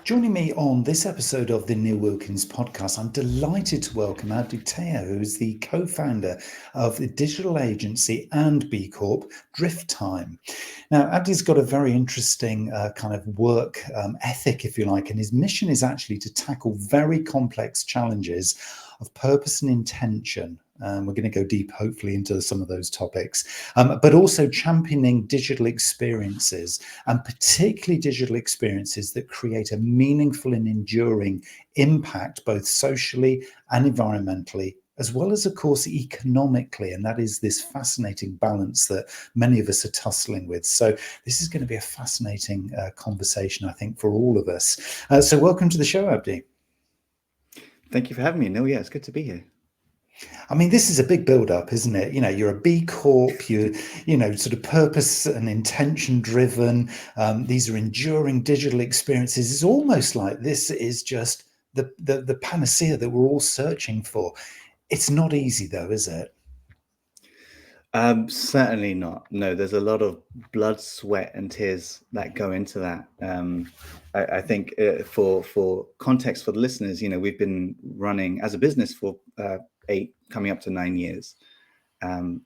Joining me on this episode of the Neil Wilkins podcast, I'm delighted to welcome Abb-d, who is the co-founder of the digital agency and B Corp Drift-Time. Now, Abb-d's got a very interesting kind of work ethic, if you like, and his mission is actually to tackle very complex challenges of purpose and intention. We're going to go deep, hopefully, into some of those topics, but also championing digital experiences, and particularly digital experiences that create a meaningful and enduring impact, both socially and environmentally, as well as, of course, economically. And that is this fascinating balance that many of us are tussling with. So this is going to be a fascinating conversation, I think, for all of us. So welcome to the show, Abb-d. Thank you for having me, Neil. Yeah, it's good to be here. I mean, this is a big build-up, isn't it? You know, you're a B Corp, you know, sort of purpose and intention driven. These are enduring digital experiences. It's almost like this is just the panacea that we're all searching for. It's not easy, though, is it? Certainly not. No, there's a lot of blood, sweat, and tears that go into that. I think for context for the listeners, you know, we've been running as a business for 8, coming up to 9 years, and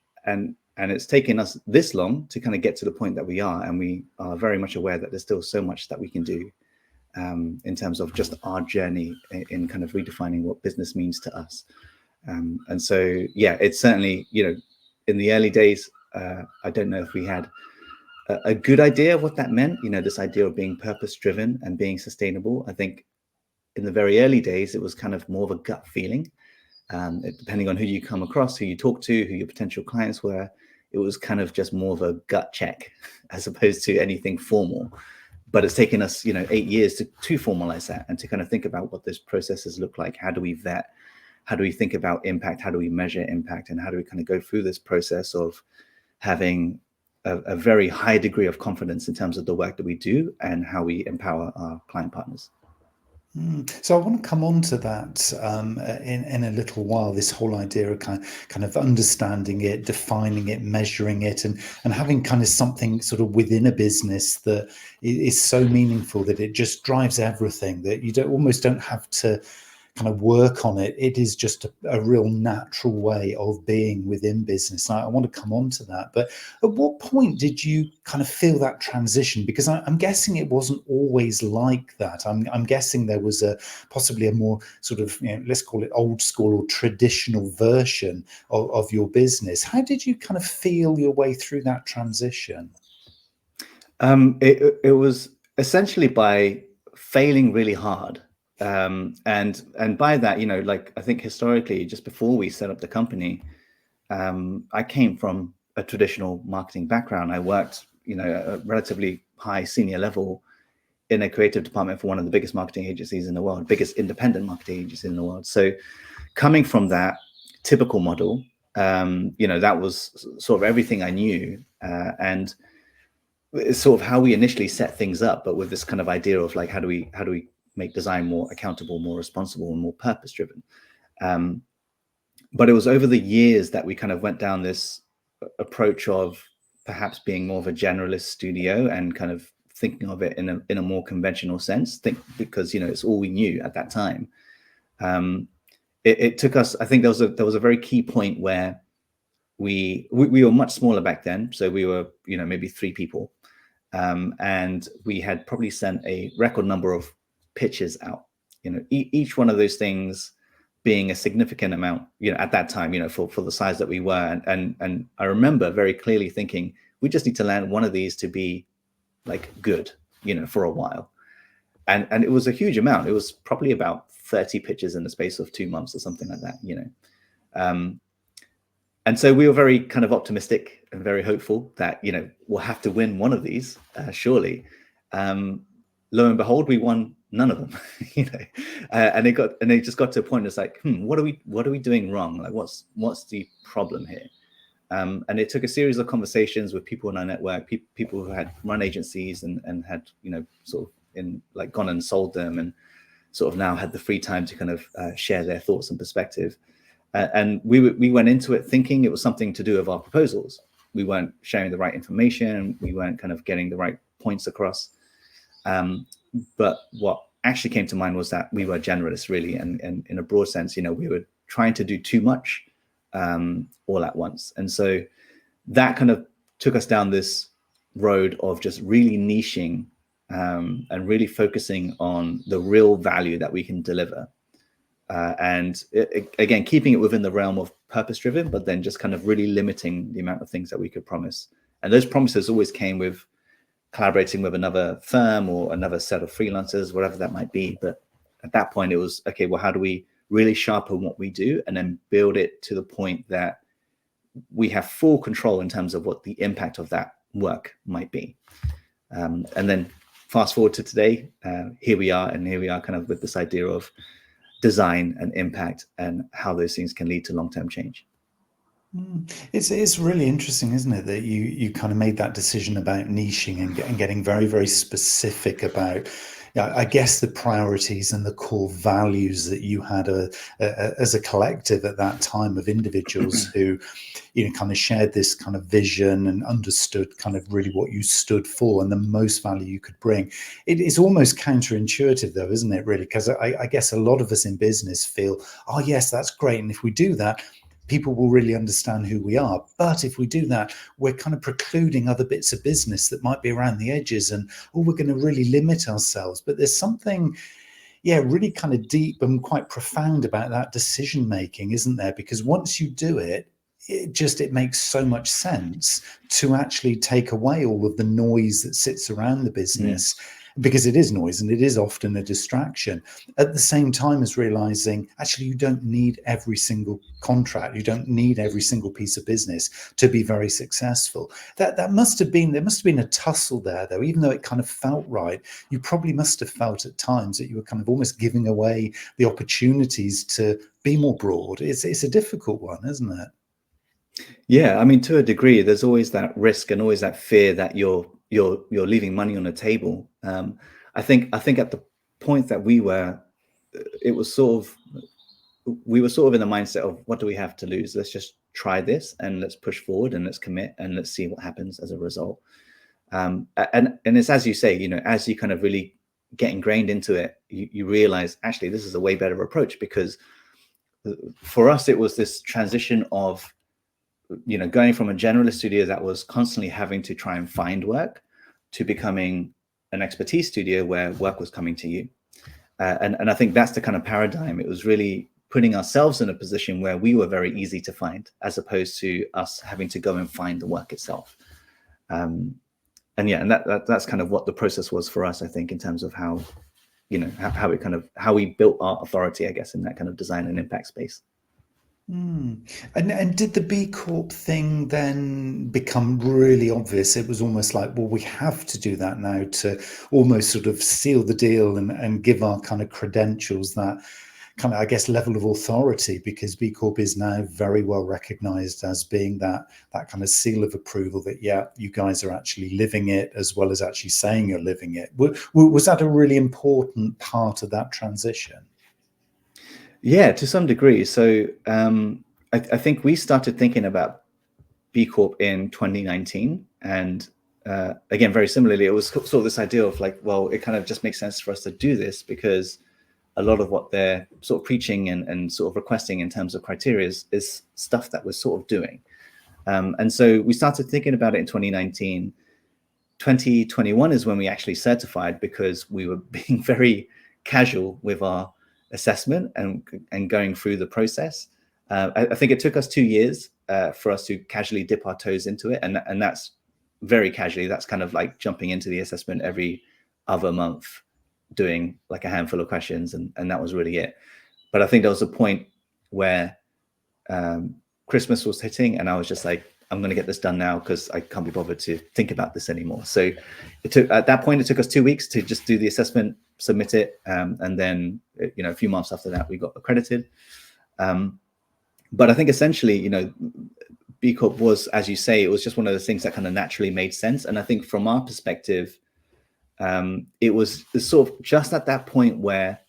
it's taken us this long to kind of get to the point that we are, and we are very much aware that there's still so much that we can do in terms of just our journey in kind of redefining what business means to us. And so, yeah, it's certainly, you know, in the early days, I don't know if we had a good idea of what that meant, you know, this idea of being purpose-driven and being sustainable. I think in the very early days, it was kind of more of a gut feeling. Depending on who you come across, who you talk to, who your potential clients were, it was kind of just more of a gut check as opposed to anything formal. But it's taken us, you know, 8 years to formalize that and to kind of think about what those processes look like. How do we vet? How do we think about impact? How do we measure impact? And how do we kind of go through this process of having a very high degree of confidence in terms of the work that we do and how we empower our client partners? So I want to come on to that in a little while, this whole idea of kind of understanding it, defining it, measuring it, and having kind of something sort of within a business that is so meaningful that it just drives everything, that you almost don't have to kind of work on it. It is just a real natural way of being within business. I want to come on to that. But at what point did you kind of feel that transition? Because I'm guessing it wasn't always like that. I'm guessing there was possibly a more sort of, you know, let's call it old school or traditional version of your business. How did you kind of feel your way through that transition? It was essentially by failing really hard. And by that, you know, like, I think historically, just before we set up the company, I came from a traditional marketing background. I worked, you know, at a relatively high senior level in a creative department for one of the biggest marketing agencies in the world, biggest independent marketing agency in the world. So coming from that typical model, you know, that was sort of everything I knew. And it's sort of how we initially set things up, but with this kind of idea of like, how do we make design more accountable, more responsible, and more purpose-driven. But it was over the years that we kind of went down this approach of perhaps being more of a generalist studio and kind of thinking of it in a more conventional sense. Because, you know, it's all we knew at that time. It took us, I think there was a very key point where we were much smaller back then. So we were, you know, maybe 3 people. And we had probably sent a record number of pitches out, you know, each one of those things being a significant amount, you know, at that time, you know, for the size that we were. And I remember very clearly thinking, we just need to land one of these to be like good, you know, for a while. And it was a huge amount. It was probably about 30 pitches in the space of 2 months or something like that, you know. And so we were very kind of optimistic and very hopeful that, you know, we'll have to win one of these, surely. Lo and behold, we won none of them, you know, and it just got to a point. It's like, what are we doing wrong? Like, what's the problem here? And it took a series of conversations with people in our network, people who had run agencies and had, you know, sort of gone and sold them, and sort of now had the free time to kind of share their thoughts and perspective. And we went into it thinking it was something to do with our proposals. We weren't sharing the right information. We weren't kind of getting the right points across. But what actually came to mind was that we were generalists, really, and in a broad sense, we were trying to do too much all at once. And so that kind of took us down this road of just really niching and really focusing on the real value that we can deliver. And again, keeping it within the realm of purpose-driven, but then just kind of really limiting the amount of things that we could promise. And those promises always came with collaborating with another firm or another set of freelancers, whatever that might be. But at that point, it was, okay, well, how do we really sharpen what we do and then build it to the point that we have full control in terms of what the impact of that work might be. And then fast forward to today, here we are kind of with this idea of design and impact and how those things can lead to long-term change. It's really interesting, isn't it, that you kind of made that decision about niching and getting very, very specific about, I guess, the priorities and the core values that you had as a collective at that time of individuals who, kind of shared this kind of vision and understood kind of really what you stood for and the most value you could bring. It is almost counterintuitive, though, isn't it, really? Because I guess a lot of us in business feel, oh, yes, that's great. And if we do that, people will really understand who we are. But if we do that, we're kind of precluding other bits of business that might be around the edges, and we're going to really limit ourselves. But there's something, really kind of deep and quite profound about that decision making, isn't there? Because once you do it, it makes so much sense to actually take away all of the noise that sits around the business. Because it is noise and it is often a distraction, at the same time as realizing actually you don't need every single contract, you don't need every single piece of business to be very successful. There must have been a tussle there, though. Even though it kind of felt right, you probably must have felt at times that you were kind of almost giving away the opportunities to be more broad. It's a difficult one, isn't it? Yeah, I mean, to a degree, there's always that risk and always that fear that you're leaving money on the table. I think at the point that we were in the mindset of, what do we have to lose? Let's just try this and let's push forward and let's commit and let's see what happens as a result. And it's, as you say, as you kind of really get ingrained into it, you realize actually this is a way better approach, because for us it was this transition of going from a generalist studio that was constantly having to try and find work to becoming an expertise studio where work was coming to you. And I think that's the kind of paradigm. It was really putting ourselves in a position where we were very easy to find, as opposed to us having to go and find the work itself. And that's kind of what the process was for us, I think, in terms of how we built our authority, I guess, in that kind of design and impact space. And did the B Corp thing then become really obvious? It was almost like, well, we have to do that now to almost sort of seal the deal and give our kind of credentials that kind of, I guess, level of authority, because B Corp is now very well recognized as being that kind of seal of approval that, you guys are actually living it, as well as actually saying you're living it. Was that a really important part of that transition? Yeah, to some degree. So I think we started thinking about B Corp in 2019. And again, very similarly, it was sort of this idea of like, well, it kind of just makes sense for us to do this, because a lot of what they're sort of preaching and sort of requesting in terms of criteria is stuff that we're sort of doing. And so we started thinking about it in 2019. 2021 is when we actually certified, because we were being very casual with our assessment and going through the process. I think it took us 2 years for us to casually dip our toes into it, and that's very casually. That's kind of like jumping into the assessment every other month, doing like a handful of questions, and that was really it. But I think there was a point where Christmas was hitting, and I was just like, I'm going to get this done now, because I can't be bothered to think about this anymore. So at that point, it took us 2 weeks to just do the assessment, submit it, and then a few months after that, we got accredited. But I think essentially, B Corp was, as you say, it was just one of those things that kind of naturally made sense. And I think from our perspective, it was sort of just at that point where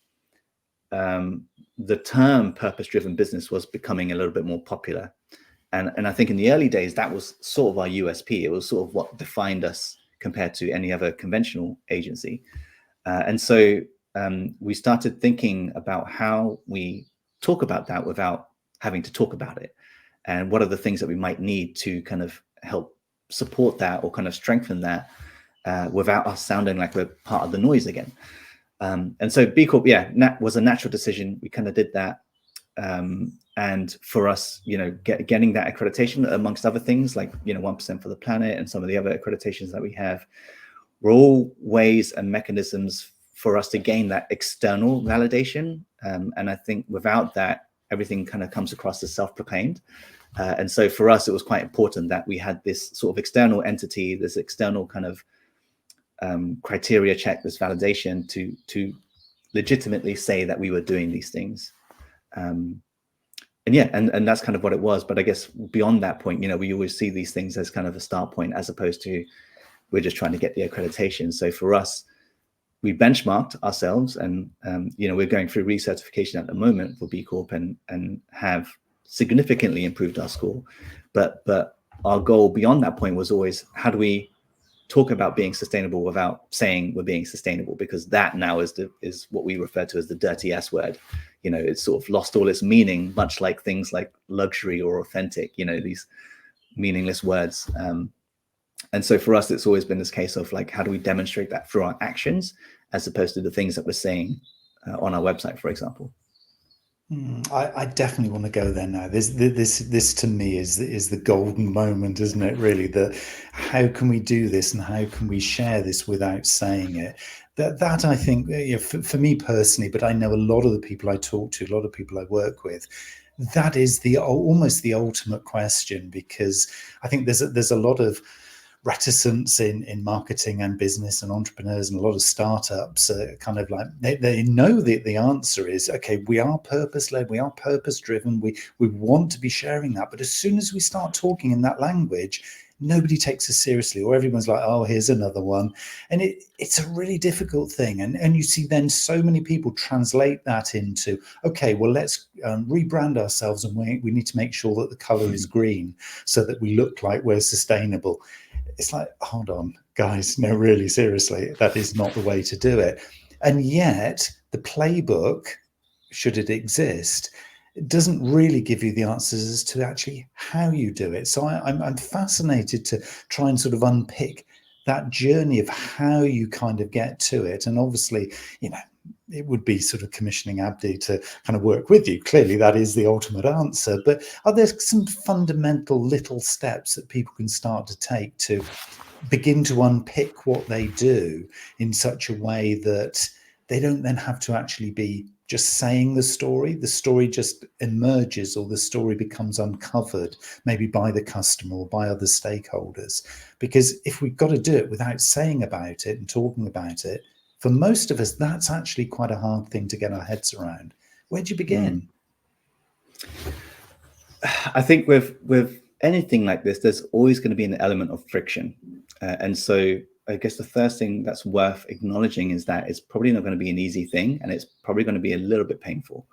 the term purpose-driven business was becoming a little bit more popular. And I think in the early days, that was sort of our USP. It was sort of what defined us compared to any other conventional agency. And so we started thinking about how we talk about that without having to talk about it, and what are the things that we might need to kind of help support that or kind of strengthen that without us sounding like we're part of the noise again. And so B Corp, was a natural decision. We kind of did that. And for us, getting that accreditation, amongst other things, like, 1% for the planet and some of the other accreditations that we have, were all ways and mechanisms for us to gain that external validation. And I think without that, everything kind of comes across as self-proclaimed. And so for us, it was quite important that we had this sort of external entity, this external kind of criteria check, this validation to legitimately say that we were doing these things. And that's kind of what it was. But I guess beyond that point, we always see these things as kind of a start point, as opposed to we're just trying to get the accreditation. So for us, we benchmarked ourselves, and we're going through recertification at the moment for B Corp, and have significantly improved our score. But our goal beyond that point was always, how do we talk about being sustainable without saying we're being sustainable? Because that now is what we refer to as the dirty S word. It's sort of lost all its meaning, much like things like luxury or authentic, these meaningless words. And so for us, it's always been this case of like, how do we demonstrate that through our actions, as opposed to the things that we're saying on our website, for example. I definitely want to go there now. This to me is the golden moment, isn't it? Really, how can we do this, and how can we share this without saying it? That I think, for me personally, but I know a lot of the people I talk to, a lot of people I work with, that is almost the ultimate question, because I think there's a lot of reticence in marketing and business and entrepreneurs, and a lot of startups kind of like they know that the answer is, okay, we are purpose-led, we are purpose-driven, we want to be sharing that, but as soon as we start talking in that language, nobody takes us seriously, or everyone's like, oh, here's another one. And it's a really difficult thing, and you see then so many people translate that into, okay, well, let's rebrand ourselves, and we need to make sure that the color is green so that we look like we're sustainable. It's like, hold on, guys, no, really, seriously, that is not the way to do it. And yet the playbook, should it exist, it doesn't really give you the answers as to actually how you do it. So I'm fascinated to try and sort of unpick that journey of how you kind of get to it. And obviously, it would be sort of commissioning Abb-d to kind of work with you. Clearly, that is the ultimate answer. But are there some fundamental little steps that people can start to take to begin to unpick what they do in such a way that they don't then have to actually be just saying the story just emerges, or the story becomes uncovered, maybe by the customer or by other stakeholders? Because if we've got to do it without saying about it and talking about it, for most of us, that's actually quite a hard thing to get our heads around. Where'd you begin? I think with anything like this, there's always going to be an element of friction. And so I guess the first thing that's worth acknowledging is that it's probably not going to be an easy thing, and it's probably going to be a little bit painful.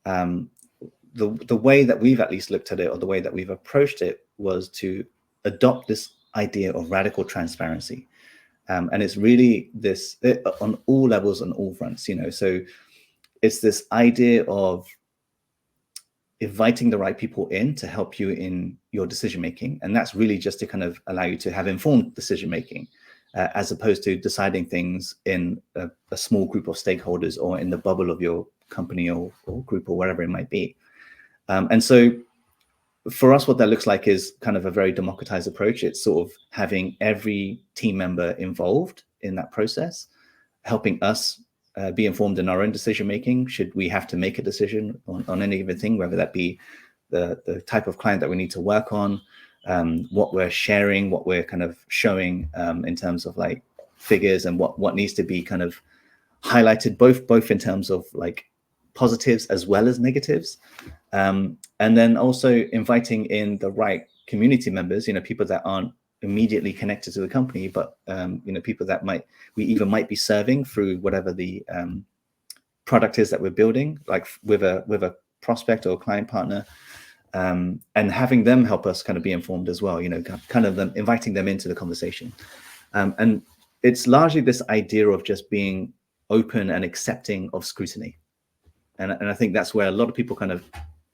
The way that we've at least looked at it, or the way that we've approached it, was to adopt this idea of radical transparency. And it's really this on all levels, on all fronts, so it's this idea of inviting the right people in to help you in your decision making, and that's really just to kind of allow you to have informed decision making, as opposed to deciding things in a small group of stakeholders, or in the bubble of your company or group, or whatever it might be. And so for us, what that looks like is kind of a very democratized approach. It's sort of having every team member involved in that process, helping us be informed in our own decision making, should we have to make a decision on any given thing, whether that be the type of client that we need to work on, what we're sharing, what we're kind of showing in terms of like figures, and what needs to be kind of highlighted, both in terms of like positives as well as negatives. And then also inviting in the right community members, people that aren't immediately connected to the company, but people that we even might be serving through whatever the product is that we're building, like with a prospect or a client partner, and having them help us kind of be informed as well, kind of inviting them into the conversation. And it's largely this idea of just being open and accepting of scrutiny. And I think that's where a lot of people kind of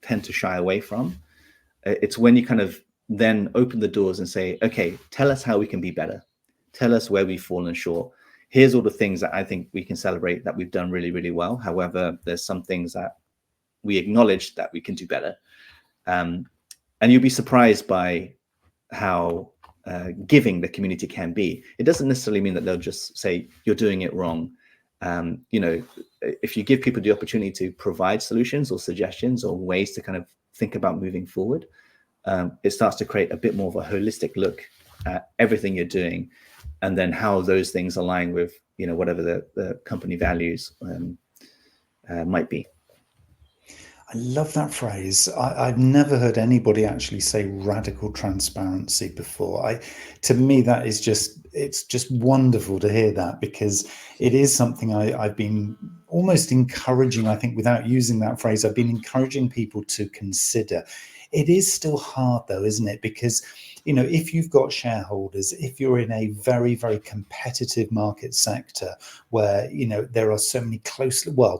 tend to shy away from. It's when you kind of then open the doors and say, okay, tell us how we can be better. Tell us where we've fallen short. Here's all the things that I think we can celebrate that we've done really, really well. However, there's some things that we acknowledge that we can do better. And you'll be surprised by how giving the community can be. It doesn't necessarily mean that they'll just say, you're doing it wrong. You know, if you give people the opportunity to provide solutions or suggestions or ways to kind of think about moving forward, it starts to create a bit more of a holistic look at everything you're doing, and then how those things align with, you know, whatever the company values might be. I love that phrase. I've never heard anybody actually say radical transparency before. To me, that is it's just wonderful to hear that, because it is something I've been almost encouraging, I think, without using that phrase, I've been encouraging people to consider. It is still hard though, isn't it? Because, you know, if you've got shareholders, if you're in a very, very competitive market sector where, you know, there are so many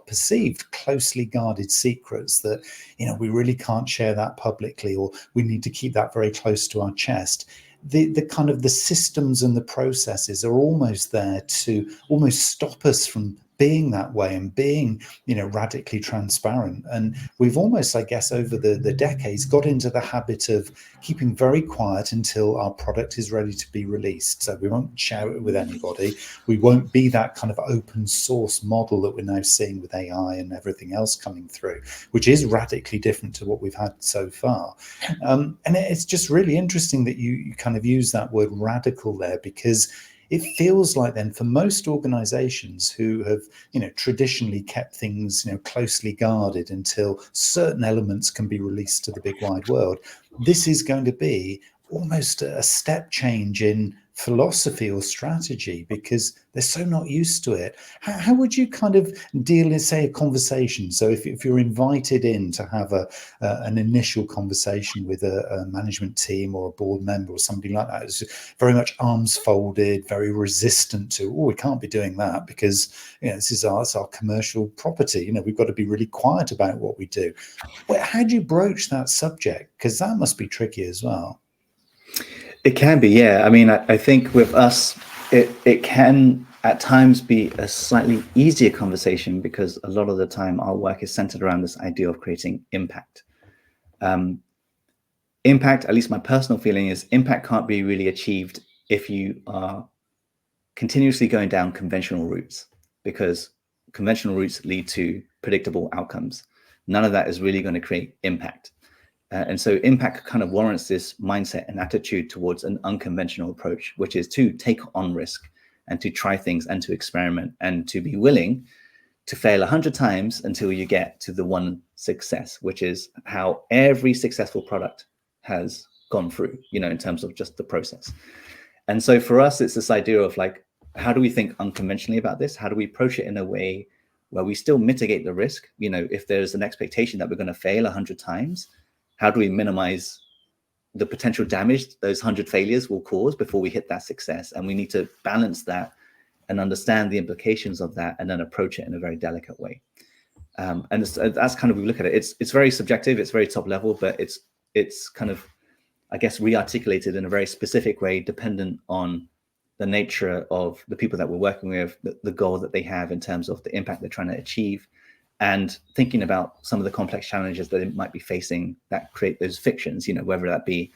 perceived closely guarded secrets that, you know, we really can't share that publicly, or we need to keep that very close to our chest. The kind of the systems and the processes are almost there to almost stop us from being that way and being, you know, radically transparent. And we've almost, I guess, over the decades got into the habit of keeping very quiet until our product is ready to be released. So we won't share it with anybody. We won't be that kind of open source model that we're now seeing with AI and everything else coming through, which is radically different to what we've had so far. And it's just really interesting that you kind of use that word radical there, because it feels like then for most organizations who have, you know, traditionally kept things, you know, closely guarded until certain elements can be released to the big wide world, this is going to be almost a step change in philosophy or strategy, because they're so not used to it. How would you kind of deal in, say, a conversation? So if you're invited in to have an initial conversation with a management team or a board member or somebody like that, it's very much arms folded, very resistant to, oh, we can't be doing that because, you know, this is our commercial property. You know, we've got to be really quiet about what we do. How do you broach that subject? Because that must be tricky as well. It can be, yeah. I mean, I think with us, it can at times be a slightly easier conversation, because a lot of the time our work is centered around this idea of creating impact. Impact, at least my personal feeling is, impact can't be really achieved if you are continuously going down conventional routes, because conventional routes lead to predictable outcomes. None of that is really going to create impact. And so impact kind of warrants this mindset and attitude towards an unconventional approach, which is to take on risk and to try things and to experiment and to be willing to fail 100 times until you get to the one success, which is how every successful product has gone through, you know, in terms of just the process. And so for us, it's this idea of like, how do we think unconventionally about this? How do we approach it in a way where we still mitigate the risk? You know, if there's an expectation that we're going to fail 100 times, how do we minimize the potential damage those 100 failures will cause before we hit that success? And we need to balance that and understand the implications of that, and then approach it in a very delicate way. And that's kind of, we look at it. It's very subjective. It's very top level, but it's kind of, I guess, re-articulated in a very specific way, dependent on the nature of the people that we're working with, the goal that they have in terms of the impact they're trying to achieve, and thinking about some of the complex challenges that it might be facing that create those fictions, you know, whether that be,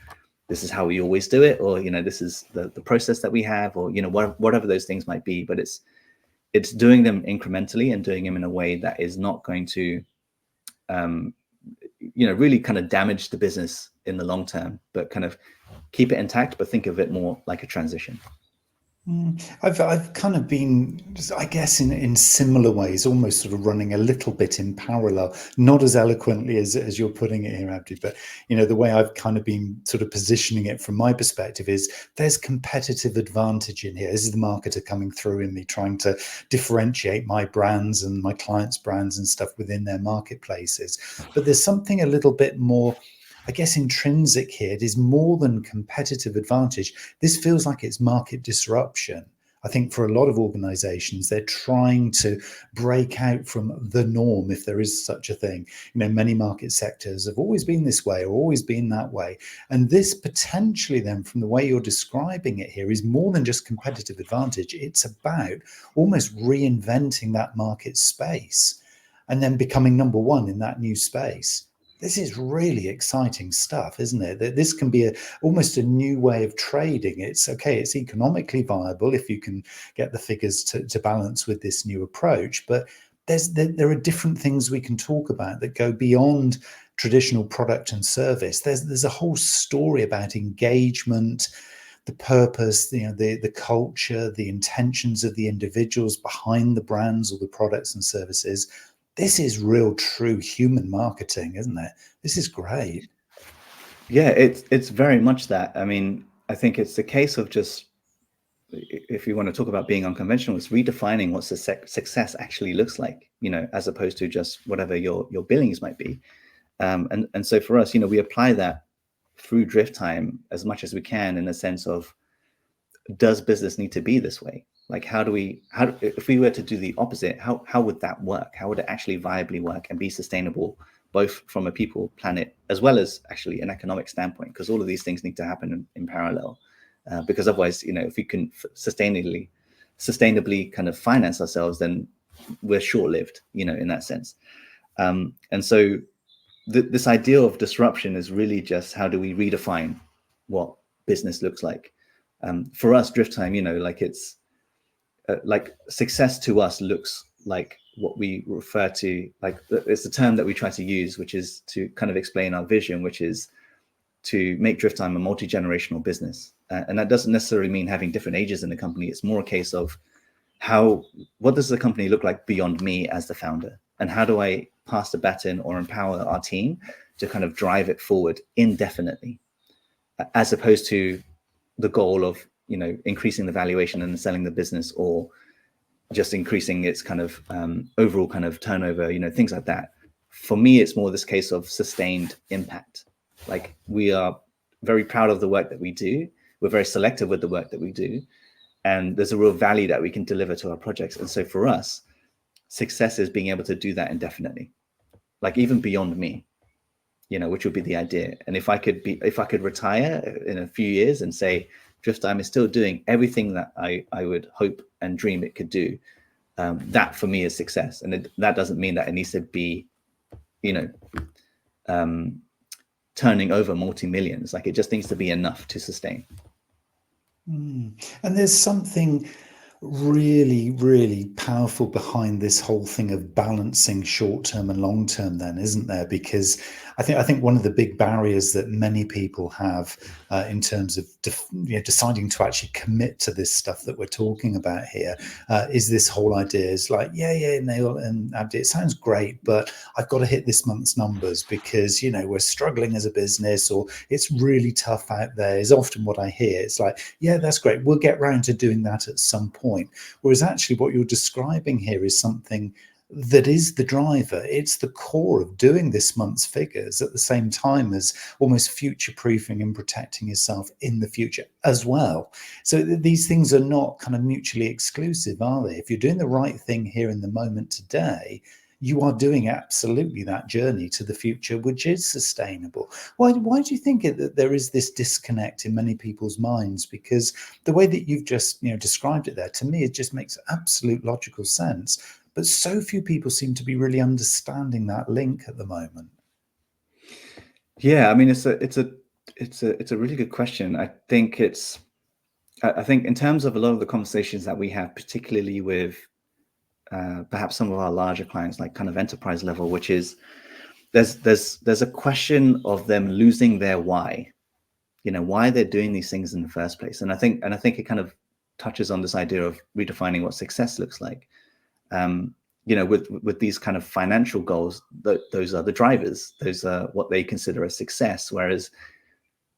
this is how we always do it, or, you know, this is the process that we have, or, you know, whatever those things might be. But it's doing them incrementally and doing them in a way that is not going to, you know, really kind of damage the business in the long term, but kind of keep it intact, but think of it more like a transition. I've kind of been, I guess, in similar ways, almost sort of running a little bit in parallel, not as eloquently as you're putting it here, Abb-d, but, you know, the way I've kind of been sort of positioning it from my perspective is there's competitive advantage in here. This is the marketer coming through in me, trying to differentiate my brands and my clients' brands and stuff within their marketplaces. But there's something a little bit more, I guess, intrinsic here. It is more than competitive advantage. This feels like it's market disruption. I think for a lot of organizations, they're trying to break out from the norm, if there is such a thing. Many market sectors have always been this way or always been that way. And this potentially then, from the way you're describing it here, is more than just competitive advantage. It's about almost reinventing that market space and then becoming number one in that new space. This is really exciting stuff, isn't it? That this can be almost a new way of trading. It's okay, it's economically viable if you can get the figures to balance with this new approach. But there are different things we can talk about that go beyond traditional product and service. There's a whole story about engagement, the purpose, the culture, the intentions of the individuals behind the brands or the products and services. This is real, true human marketing, isn't it? This is great. Yeah, it's very much that. I mean, I think it's the case of just, if you want to talk about being unconventional, it's redefining what success actually looks like, as opposed to just whatever your billings might be. And so for us, we apply that through drift time as much as we can, in the sense of, does business need to be this way? Like, if we were to do the opposite, how would that work? How would it actually viably work and be sustainable, both from a people, planet, as well as actually an economic standpoint? Because all of these things need to happen in parallel. Because otherwise, if we can sustainably kind of finance ourselves, then we're short-lived, in that sense. And so this idea of disruption is really just, how do we redefine what business looks like? For us, drift time, like it's like success to us looks like what we refer to, like it's the term that we try to use, which is to kind of explain our vision, which is to make drift time a multi-generational business. And that doesn't necessarily mean having different ages in the company. It's more a case of what does the company look like beyond me as the founder? And how do I pass the baton or empower our team to kind of drive it forward indefinitely, as opposed to the goal of, increasing the valuation and selling the business, or just increasing its kind of overall kind of turnover, things like that. For me, it's more this case of sustained impact. Like, we are very proud of the work that we do. We're very selective with the work that we do. And there's a real value that we can deliver to our projects. And so for us, success is being able to do that indefinitely, like even beyond me, which would be the idea. And if I could retire in a few years and say, drift time is still doing everything that I would hope and dream it could do, that for me is success. And that doesn't mean that it needs to be, turning over multi-millions. Like, it just needs to be enough to sustain. And there's something really, really powerful behind this whole thing of balancing short-term and long-term then, isn't there? Because I think one of the big barriers that many people have in terms of deciding to actually commit to this stuff that we're talking about here is this whole idea is like, Neil and Abb-d, it sounds great, but I've got to hit this month's numbers because, we're struggling as a business, or it's really tough out there, is often what I hear. It's like, yeah, that's great, we'll get round to doing that at some point. Whereas actually what you're describing here is something that is the driver. It's the core of doing this month's figures at the same time as almost future-proofing and protecting yourself in the future as well. So these things are not kind of mutually exclusive, are they? If you're doing the right thing here in the moment today, you are doing absolutely that journey to the future, which is sustainable. Why do you think that there is this disconnect in many people's minds? Because the way that you've just described it there, to me, it just makes absolute logical sense. But so few people seem to be really understanding that link at the moment. Yeah, I mean, it's a really good question. I think in terms of a lot of the conversations that we have, particularly with perhaps some of our larger clients, like kind of enterprise level, which is there's a question of them losing their why, why they're doing these things in the first place. And I think it kind of touches on this idea of redefining what success looks like. With these kind of financial goals, those are the drivers. Those are what they consider a success. Whereas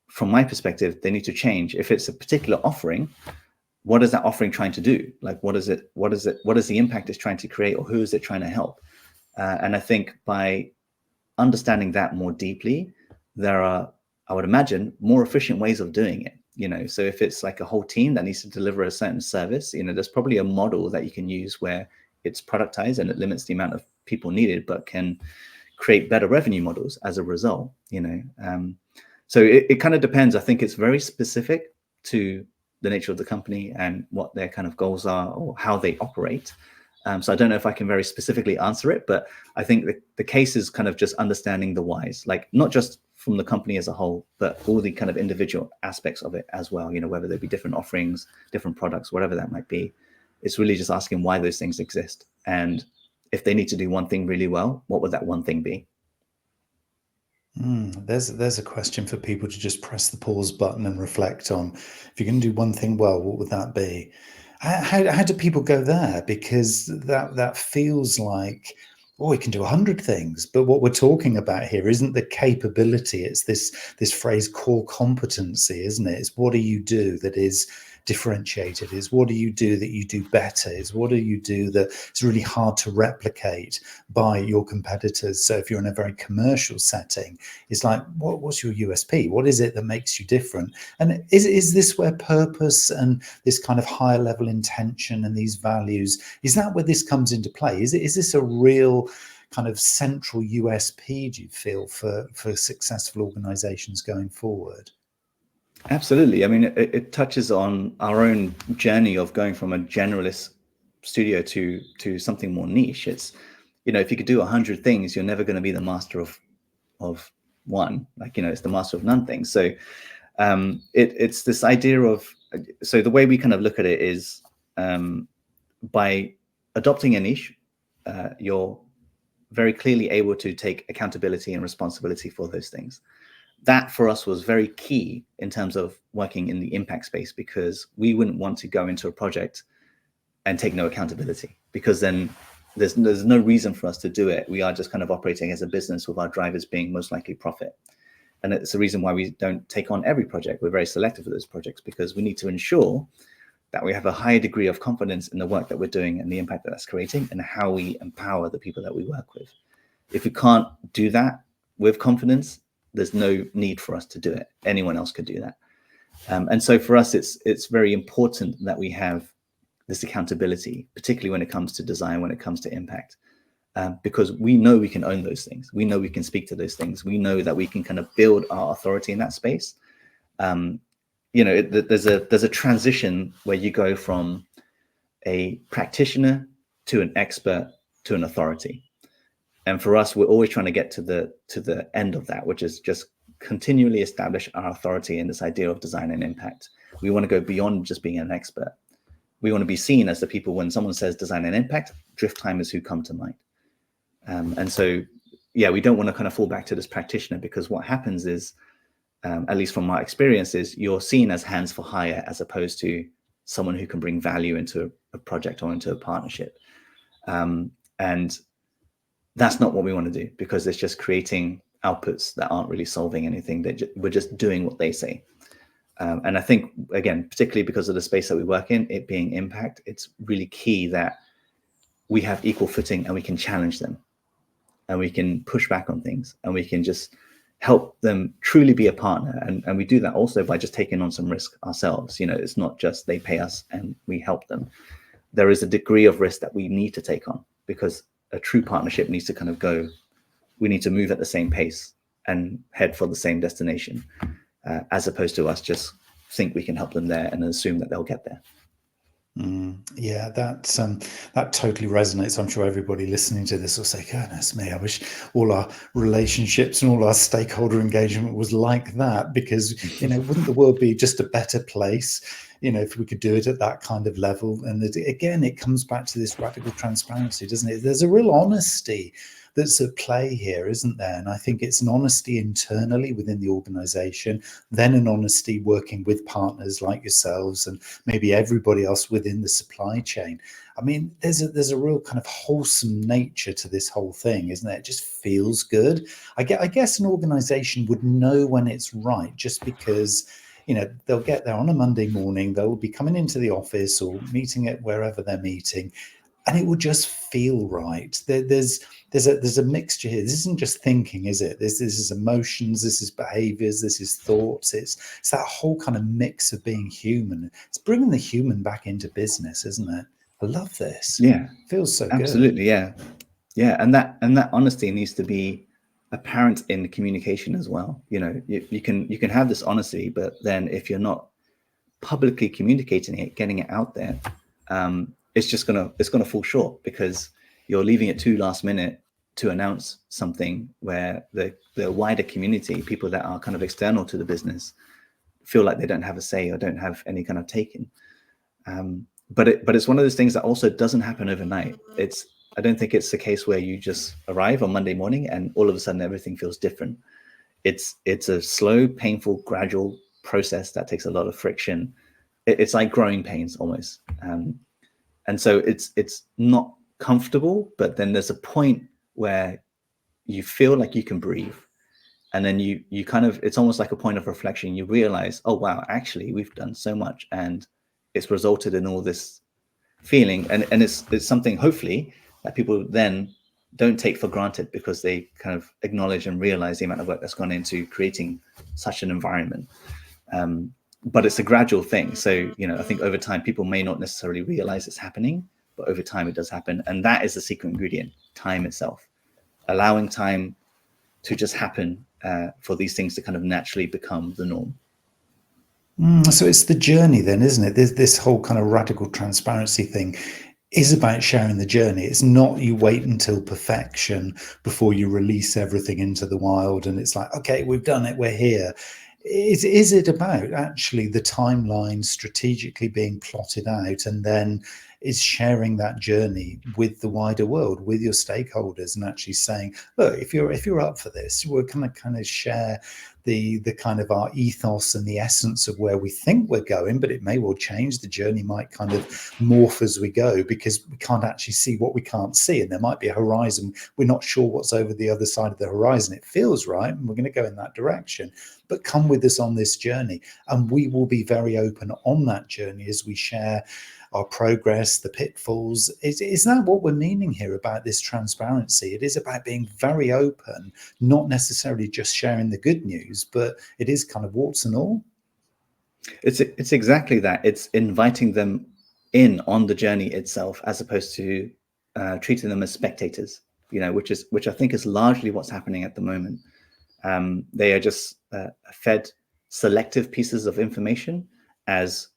from my perspective, they need to change. If it's a particular offering, what is that offering trying to do? Like, what is the impact it's trying to create, or who is it trying to help? And I think by understanding that more deeply, there are, I would imagine, more efficient ways of doing it. So if it's like a whole team that needs to deliver a certain service, there's probably a model that you can use where it's productized and it limits the amount of people needed, but can create better revenue models as a result. So it kind of depends. I think it's very specific to the nature of the company and what their kind of goals are or how they operate. So I don't know if I can very specifically answer it, but I think the case is kind of just understanding the whys, like not just from the company as a whole, but all the kind of individual aspects of it as well, whether there be different offerings, different products, whatever that might be. It's really just asking why those things exist. And if they need to do one thing really well, what would that one thing be? There's a question for people to just press the pause button and reflect on. If you're going to do one thing well, what would that be? How do people go there? Because that feels like, we can do 100 things, but what we're talking about here isn't the capability. It's this phrase core competency, isn't it? It's what do you do that is differentiated? Is what do you do that you do better? Is what do you do that it's really hard to replicate by your competitors? So if you're in a very commercial setting, it's like, what's your USP? What is it that makes you different? And is this where purpose and this kind of higher level intention and these values, is that where this comes into play? Is this a real kind of central USP, do you feel, for successful organizations going forward? Absolutely. I mean, it touches on our own journey of going from a generalist studio to something more niche. It's, if you could do 100 things, you're never going to be the master of one. Like, it's the master of none thing. So it's this idea of, so the way we kind of look at it is by adopting a niche, you're very clearly able to take accountability and responsibility for those things. That for us was very key in terms of working in the impact space, because we wouldn't want to go into a project and take no accountability, because then there's no reason for us to do it. We are just kind of operating as a business with our drivers being most likely profit. And it's the reason why we don't take on every project. We're very selective for those projects, because we need to ensure that we have a high degree of confidence in the work that we're doing and the impact that that's creating and how we empower the people that we work with. If we can't do that with confidence, there's no need for us to do it. Anyone else could do that. And so for us, it's very important that we have this accountability, particularly when it comes to design, when it comes to impact, because we know we can own those things. We know we can speak to those things. We know that we can kind of build our authority in that space. There's a transition where you go from a practitioner to an expert to an authority. And for us, we're always trying to get to the end of that, which is just continually establish our authority in this idea of design and impact. We want to go beyond just being an expert. We want to be seen as the people, when someone says design and impact, drift time is who come to mind. And so, we don't want to kind of fall back to this practitioner, because what happens is, at least from my experiences, you're seen as hands for hire as opposed to someone who can bring value into a project or into a partnership. And that's not what we want to do, because it's just creating outputs that aren't really solving anything. We're just doing what they say. And I think, again, particularly because of the space that we work in, it being impact, it's really key that we have equal footing and we can challenge them and we can push back on things and we can just help them truly be a partner. And we do that also by just taking on some risk ourselves. It's not just they pay us and we help them. There is a degree of risk that we need to take on, because a true partnership needs to kind of go, we need to move at the same pace and head for the same destination, as opposed to us just think we can help them there and assume that they'll get there. Yeah, that totally resonates. I'm sure everybody listening to this will say, goodness me, I wish all our relationships and all our stakeholder engagement was like that, because, wouldn't the world be just a better place, if we could do it at that kind of level? And again, it comes back to this radical transparency, doesn't it? There's a real honesty that's at play here, isn't there? And I think it's an honesty internally within the organization, then an honesty working with partners like yourselves and maybe everybody else within the supply chain. I mean, there's a real kind of wholesome nature to this whole thing, isn't it? It just feels good. I guess an organization would know when it's right, just because they'll get there on a Monday morning, they'll be coming into the office or meeting at wherever they're meeting, and it will just feel right. There's a mixture here. This isn't just thinking, is it? This is emotions, this is behaviors, this is thoughts. It's that whole kind of mix of being human. It's bringing the human back into business, isn't it? I love this. Yeah, Feels so good. absolutely. Yeah, and that honesty needs to be apparent in communication as well. You can have this honesty, but then if you're not publicly communicating it, getting it out there, it's gonna fall short, because you're leaving it too last minute to announce something where the wider community, people that are kind of external to the business, feel like they don't have a say or don't have any kind of take in. But it's one of those things that also doesn't happen overnight. I don't think it's the case where you just arrive on Monday morning and all of a sudden everything feels different. It's a slow, painful, gradual process that takes a lot of friction. It's like growing pains almost. And so it's not comfortable, but then there's a point where you feel like you can breathe. And then you kind of, it's almost like a point of reflection. You realize, oh, wow, actually, we've done so much and it's resulted in all this feeling. And it's something, hopefully, that people then don't take for granted, because they kind of acknowledge and realize the amount of work that's gone into creating such an environment. But it's a gradual thing. So, I think over time, people may not necessarily realize it's happening, but over time it does happen. And that is the secret ingredient, time itself, allowing time to just happen, for these things to kind of naturally become the norm. So it's the journey then, isn't it? There's this whole kind of radical transparency thing is about sharing the journey. It's not you wait until perfection before you release everything into the wild and it's like, okay, we've done it, we're here. Is it about actually the timeline strategically being plotted out, and then is sharing that journey with the wider world, with your stakeholders, and actually saying, look, if you're up for this, we're going to kind of share the kind of our ethos and the essence of where we think we're going, but it may well change. The journey might kind of morph as we go, because we can't actually see what we can't see, and there might be a horizon. We're not sure what's over the other side of the horizon. It feels right, and we're going to go in that direction, but come with us on this journey, and we will be very open on that journey as we share our progress, the pitfalls. Is that what we're meaning here about this transparency? It is about being very open, not necessarily just sharing the good news, but it is kind of warts and all. It's exactly that. It's inviting them in on the journey itself, as opposed to treating them as spectators, which I think is largely what's happening at the moment. They are just fed selective pieces of information as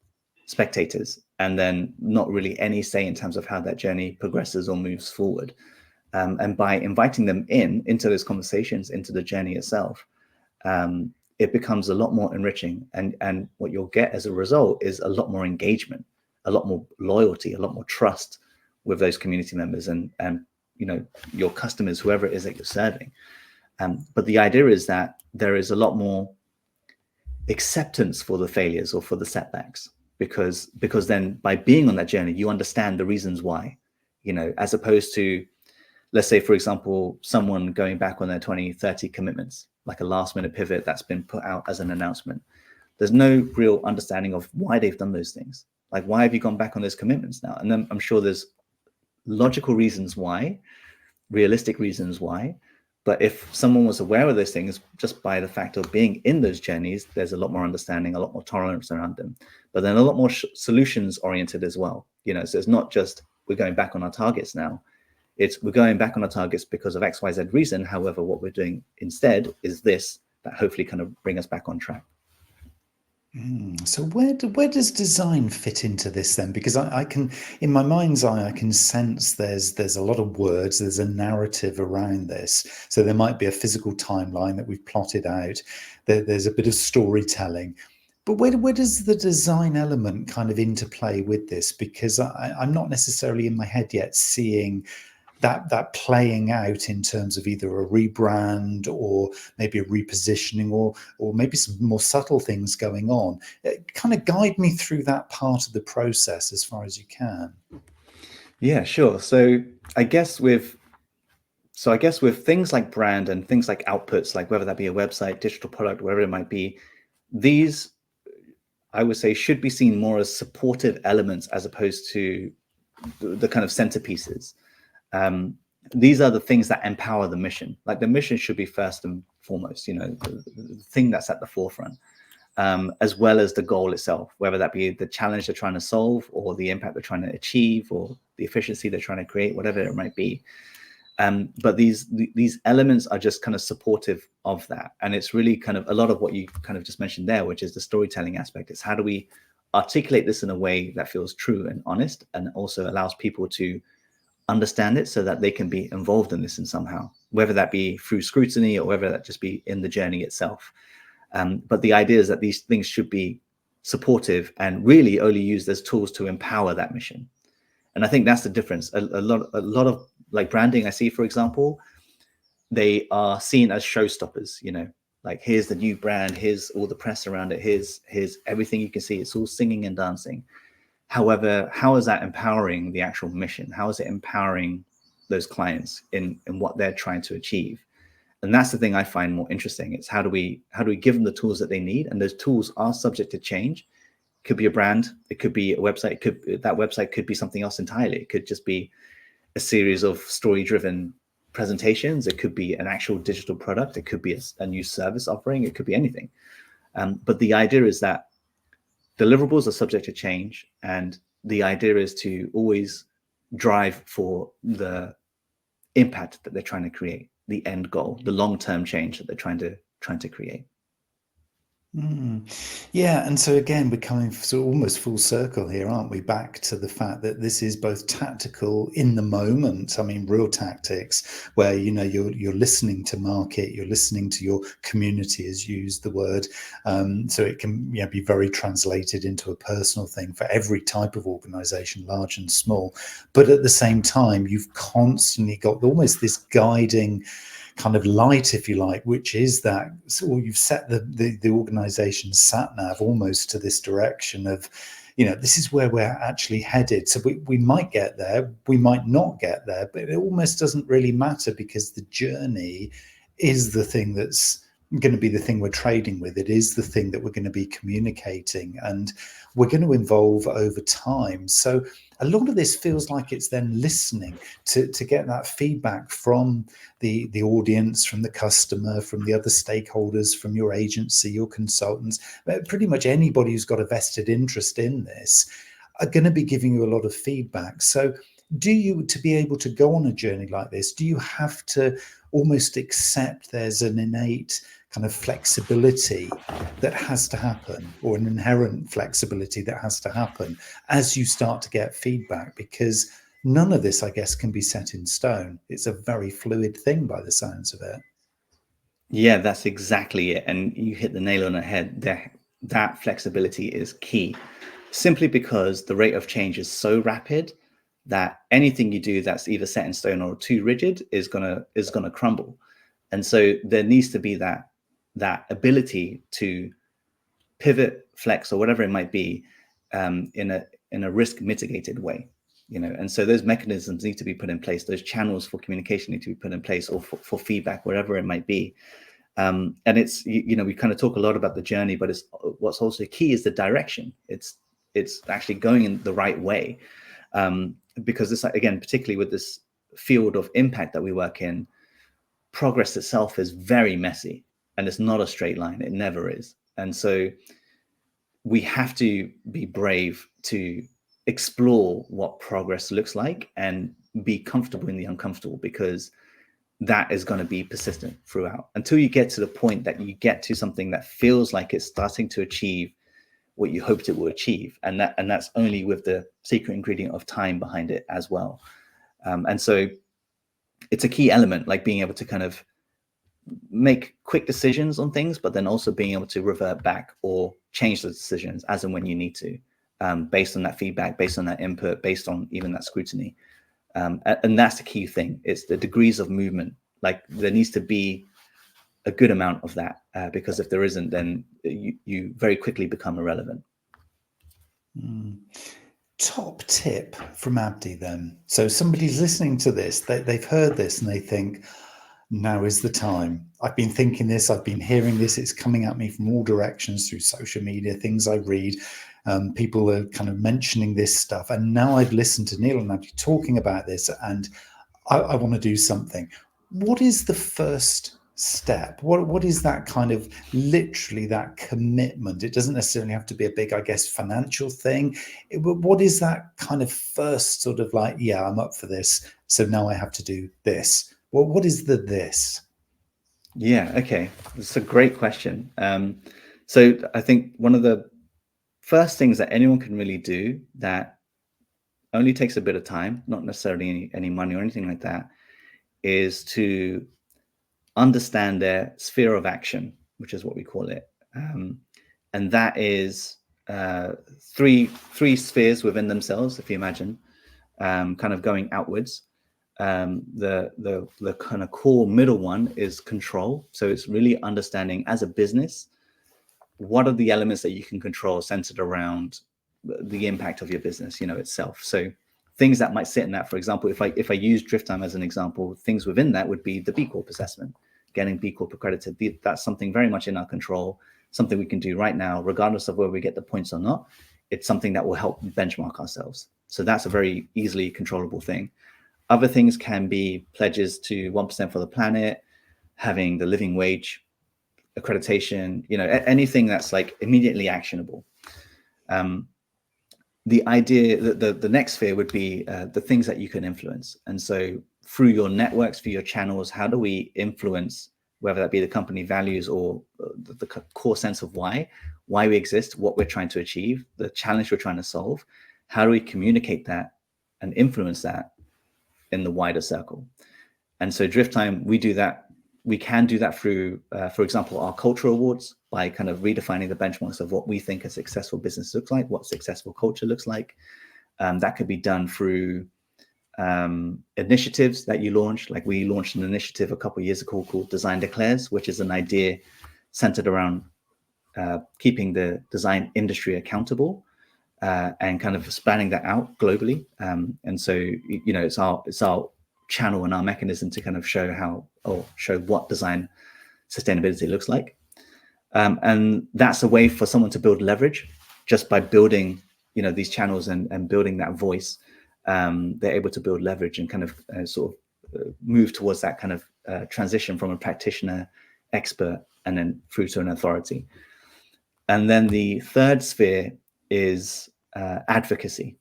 spectators, and then not really any say in terms of how that journey progresses or moves forward. And by inviting them into those conversations, into the journey itself, it becomes a lot more enriching. And what you'll get as a result is a lot more engagement, a lot more loyalty, a lot more trust with those community members and your customers, whoever it is that you're serving. But the idea is that there is a lot more acceptance for the failures or for the setbacks, because then by being on that journey, you understand the reasons why, as opposed to, let's say, for example, someone going back on their 2030 commitments, like a last minute pivot that's been put out as an announcement. There's no real understanding of why they've done those things. Like, why have you gone back on those commitments now? And then I'm sure there's logical reasons why, realistic reasons why. But if someone was aware of those things just by the fact of being in those journeys, there's a lot more understanding, a lot more tolerance around them, but then a lot more solutions oriented as well. So it's not just we're going back on our targets now. It's we're going back on our targets because of XYZ reason. However, what we're doing instead is this, that hopefully kind of bring us back on track. So where does design fit into this then? Because I can, in my mind's eye, I can sense there's a lot of words, there's a narrative around this. So there might be a physical timeline that we've plotted out. There's a bit of storytelling. But where does the design element kind of interplay with this? Because I'm not necessarily in my head yet seeing that playing out in terms of either a rebrand or maybe a repositioning or maybe some more subtle things going on. Kind of guide me through that part of the process as far as you can. Yeah, sure. So I guess with things like brand and things like outputs, like whether that be a website, digital product, wherever it might be, these, I would say, should be seen more as supportive elements as opposed to the kind of centerpieces. These are the things that empower the mission. Like the mission should be first and foremost, the thing that's at the forefront, as well as the goal itself, whether that be the challenge they're trying to solve or the impact they're trying to achieve or the efficiency they're trying to create, whatever it might be. But these elements are just kind of supportive of that. And it's really kind of a lot of what you kind of just mentioned there, which is the storytelling aspect. It's how do we articulate this in a way that feels true and honest and also allows people to understand it so that they can be involved in this in somehow, whether that be through scrutiny or whether that just be in the journey itself. But the idea is that these things should be supportive and really only used as tools to empower that mission. And I think that's the difference. A lot of like branding I see, for example, they are seen as showstoppers, like here's the new brand, here's all the press around it, here's everything you can see, it's all singing and dancing. However, how is that empowering the actual mission? How is it empowering those clients in what they're trying to achieve? And that's the thing I find more interesting. It's how do we give them the tools that they need? And those tools are subject to change. It could be a brand, it could be a website, that website could be something else entirely. It could just be a series of story-driven presentations. It could be an actual digital product. It could be a new service offering. It could be anything. But the idea is that deliverables are subject to change, and the idea is to always drive for the impact that they're trying to create, the end goal, the long-term change that they're trying to create. Yeah, and so again, we're coming sort of almost full circle here, aren't we? Back to the fact that this is both tactical in the moment. I mean, real tactics, where you're listening to market, you're listening to your community, as you used the word. So it can be very translated into a personal thing for every type of organization, large and small. But at the same time, you've constantly got almost this guiding kind of light, if you like, which is that you've set the organization's sat nav almost to this direction of, this is where we're actually headed. So we might get there, we might not get there, but it almost doesn't really matter because the journey is the thing that's going to be the thing we're trading with. It is the thing that we're going to be communicating, and we're going to evolve over time. So a lot of this feels like it's then listening to get that feedback from the audience, from the customer, from the other stakeholders, from your agency, your consultants, pretty much anybody who's got a vested interest in this are going to be giving you a lot of feedback. So to be able to go on a journey like this, do you have to almost accept there's an innate kind of flexibility that has to happen, or an inherent flexibility that has to happen as you start to get feedback? Because none of this, I guess, can be set in stone. It's a very fluid thing by the sounds of it. Yeah, that's exactly it. And you hit the nail on the head. That flexibility is key, simply because the rate of change is so rapid that anything you do that's either set in stone or too rigid is gonna crumble. And so there needs to be that ability to pivot, flex, or whatever it might be, in a risk mitigated way, and so those mechanisms need to be put in place. Those channels for communication need to be put in place, or for feedback, wherever it might be. And it's, we kind of talk a lot about the journey, but what's also key is the direction. It's actually going in the right way, because this, again, particularly with this field of impact that we work in, progress itself is very messy, and it's not a straight line. It never is. And so we have to be brave to explore what progress looks like and be comfortable in the uncomfortable, because that is going to be persistent throughout until you get to the point that you get to something that feels like it's starting to achieve what you hoped it will achieve. And that's only with the secret ingredient of time behind it as well. And so it's a key element, like being able to kind of make quick decisions on things, but then also being able to revert back or change those decisions as and when you need to, based on that feedback, based on that input, based on even that scrutiny. And that's the key thing. It's the degrees of movement. Like there needs to be a good amount of that, because if there isn't, then you very quickly become irrelevant. Top tip from Abb-d then. So somebody's listening to this, they've heard this and they think, Now is the time. I've been thinking this, I've been hearing this, it's coming at me from all directions through social media, things I read. People are kind of mentioning this stuff. And now I've listened to Neil and Abb-d talking about this, and I want to do something. What is the first step? What is that kind of literally that commitment? It doesn't necessarily have to be a big, I guess, financial thing. What is that kind of first sort of like, yeah, I'm up for this, so now I have to do this? Well, what is the this? Yeah, okay. That's a great question. So I think one of the first things that anyone can really do that only takes a bit of time, not necessarily any money or anything like that, is to understand their sphere of action, which is what we call it. And that is three spheres within themselves, if you imagine, kind of going outwards. The kind of core middle one is control. So it's really understanding as a business, what are the elements that you can control centered around the impact of your business, itself. So things that might sit in that, for example, if I use Drift Time as an example, things within that would be the B Corp assessment, getting B Corp accredited. That's something very much in our control, something we can do right now, regardless of whether we get the points or not. It's something that will help benchmark ourselves. So that's a very easily controllable thing. Other things can be pledges to 1% for the planet, having the living wage accreditation, anything that's like immediately actionable. The idea that the next sphere would be the things that you can influence. And so through your networks, through your channels, how do we influence, whether that be the company values or the core sense of why we exist, what we're trying to achieve, the challenge we're trying to solve? How do we communicate that and influence that in the wider circle? And so Drift Time, we do that. We can do that through, for example, our culture awards, by kind of redefining the benchmarks of what we think a successful business looks like, what successful culture looks like. That could be done through initiatives that you launch. Like we launched an initiative a couple of years ago called Design Declares, which is an idea centered around keeping the design industry accountable and kind of spanning that out globally. And so, it's our channel and our mechanism to kind of show what design sustainability looks like. And that's a way for someone to build leverage just by building, these channels and building that voice. They're able to build leverage and kind of move towards that kind of transition from a practitioner, expert, and then through to an authority. And then the third sphere is advocacy,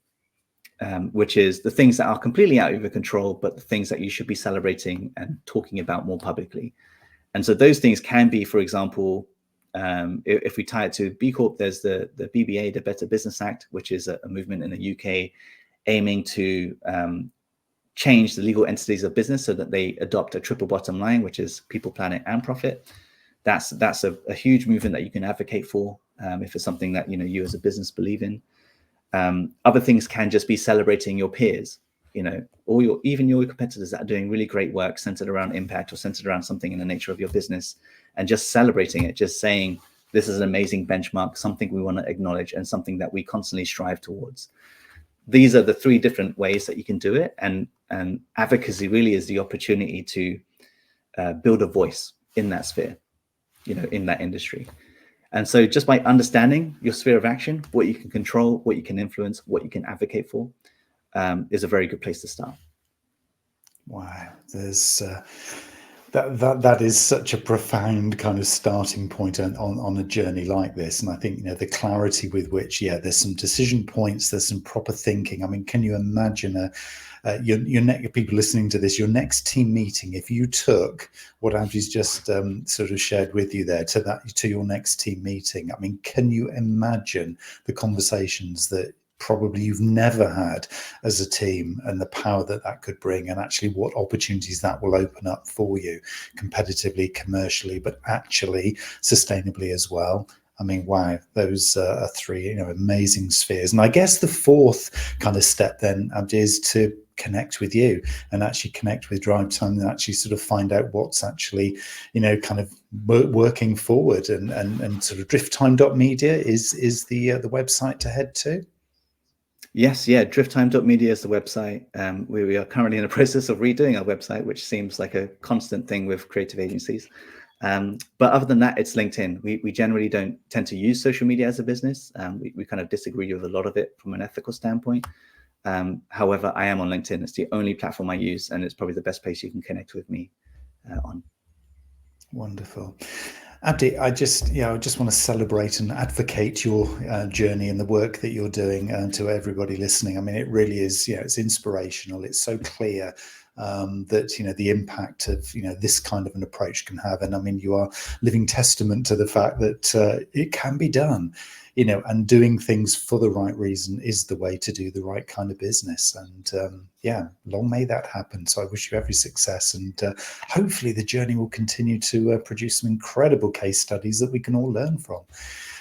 which is the things that are completely out of your control, but the things that you should be celebrating and talking about more publicly. And so those things can be, for example, if we tie it to B Corp, there's the BBA, the Better Business Act, which is a movement in the UK aiming to change the legal entities of business so that they adopt a triple bottom line, which is people, planet, and profit. That's a huge movement that you can advocate for if it's something that you as a business believe in. Other things can just be celebrating your peers, or even your competitors that are doing really great work centered around impact or centered around something in the nature of your business, and just celebrating it, just saying this is an amazing benchmark, something we want to acknowledge, and something that we constantly strive towards. These are the three different ways that you can do it, and advocacy really is the opportunity to build a voice in that sphere, in that industry. And so just by understanding your sphere of action, what you can control, what you can influence, what you can advocate for, is a very good place to start. Wow, there's that is such a profound kind of starting point on a journey like this. And I think the clarity with which, there's some decision points, there's some proper thinking. I mean, can you imagine your people listening to this, your next team meeting, if you took what Abb-d's just sort of shared with you there to your next team meeting? I mean, can you imagine the conversations that probably you've never had as a team, and the power that could bring, and actually what opportunities that will open up for you competitively, commercially, but actually sustainably as well? I mean, wow, those are three amazing spheres. And I guess the fourth kind of step then, Abb-d, is to connect with you and actually connect with Drive Time and actually sort of find out what's actually kind of working forward, and sort of drifttime.media is the website to head to. Yes, yeah, drifttime.media is the website. We are currently in the process of redoing our website, which seems like a constant thing with creative agencies. But other than that, it's LinkedIn. We generally don't tend to use social media as a business. We kind of disagree with a lot of it from an ethical standpoint. However, I am on LinkedIn. It's the only platform I use, and it's probably the best place you can connect with me on. Wonderful. Abb-d, I just want to celebrate and advocate your journey and the work that you're doing to everybody listening. I mean, it really is, it's inspirational. It's so clear that, the impact of, this kind of an approach can have. And I mean, you are living testament to the fact that it can be done, and doing things for the right reason is the way to do the right kind of business. And long may that happen. So I wish you every success, and hopefully the journey will continue to produce some incredible case studies that we can all learn from.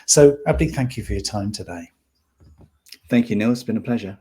So Abb-d, thank you for your time today. Thank you, Neil. It's been a pleasure.